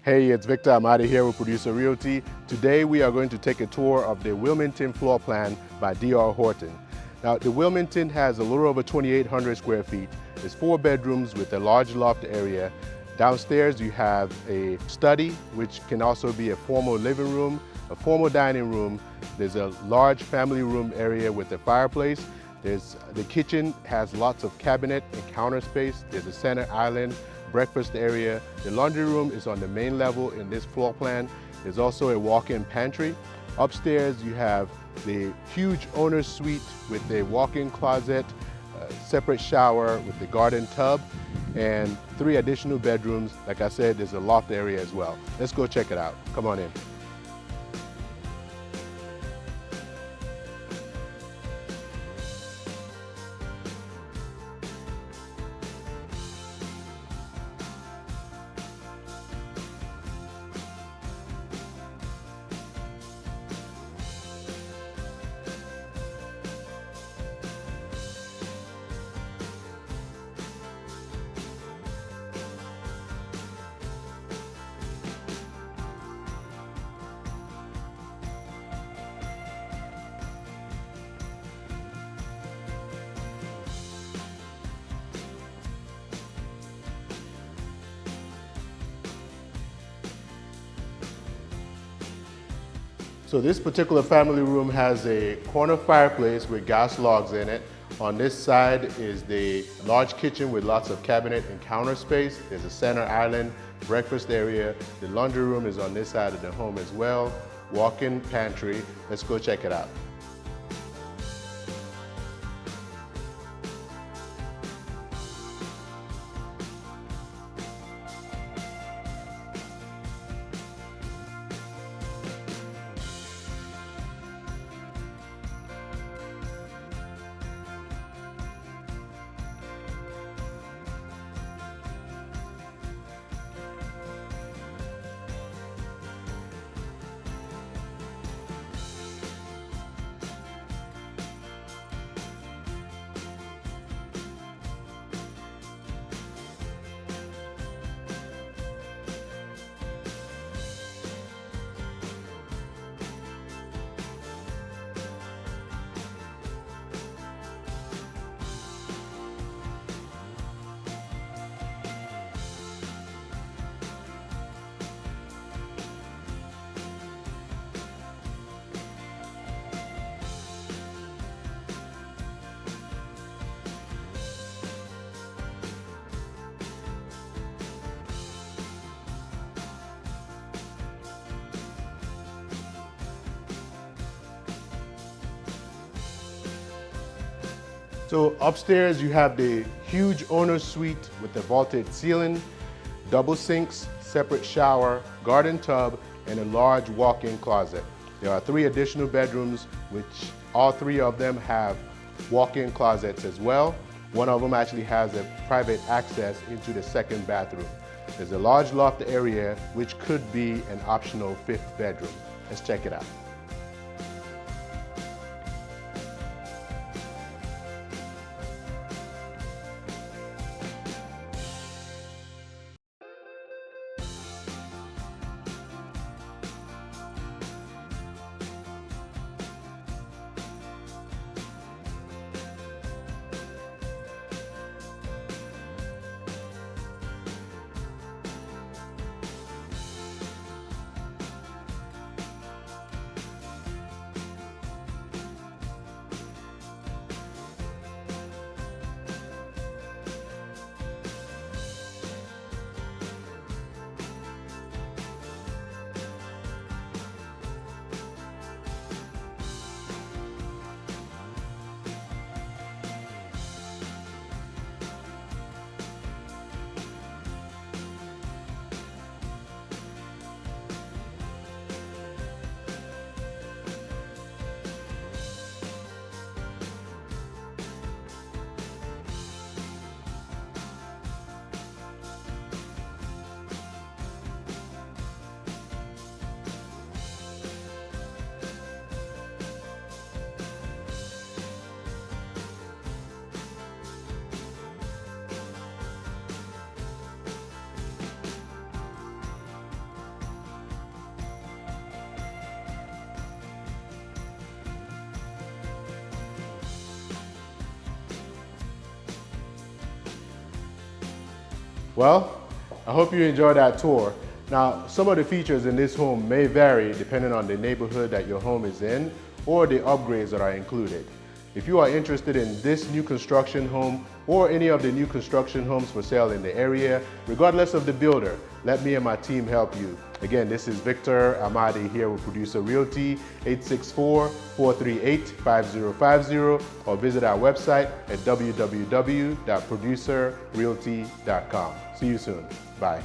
Hey, it's Victor. I'm out of here with Producer Realty. Today we are going to take a tour of the Wilmington Floor Plan by DR Horton. Now, the Wilmington has a little over 2,800 square feet. It's 4 bedrooms with a large loft area. Downstairs you have a study, which can also be a formal living room, a formal dining room. There's a large family room area with a fireplace. The kitchen has lots of cabinet and counter space. There's a center island, breakfast area. The laundry room is on the main level in this floor plan. There's also a walk-in pantry. Upstairs you have the huge owner's suite with a walk-in closet, a separate shower with the garden tub, and 3 additional bedrooms. Like I said, there's a loft area as well. Let's go check it out. Come on in. So this particular family room has a corner fireplace with gas logs in it. On this side is the large kitchen with lots of cabinet and counter space. There's a center island, breakfast area. The laundry room is on this side of the home as well. Walk-in pantry. Let's go check it out. So upstairs you have the huge owner's suite with the vaulted ceiling, double sinks, separate shower, garden tub, and a large walk-in closet. There are 3 additional bedrooms, which all 3 of them have walk-in closets as well. One of them actually has a private access into the 2nd bathroom. There's a large loft area, which could be an optional 5th bedroom. Let's check it out. Well, I hope you enjoyed that tour. Now, some of the features in this home may vary depending on the neighborhood that your home is in or the upgrades that are included. If you are interested in this new construction home or any of the new construction homes for sale in the area, regardless of the builder, let me and my team help you. Again, this is Victor Amadi here with Producer Realty, 864-438-5050, or visit our website at www.producerrealty.com. See you soon. Bye.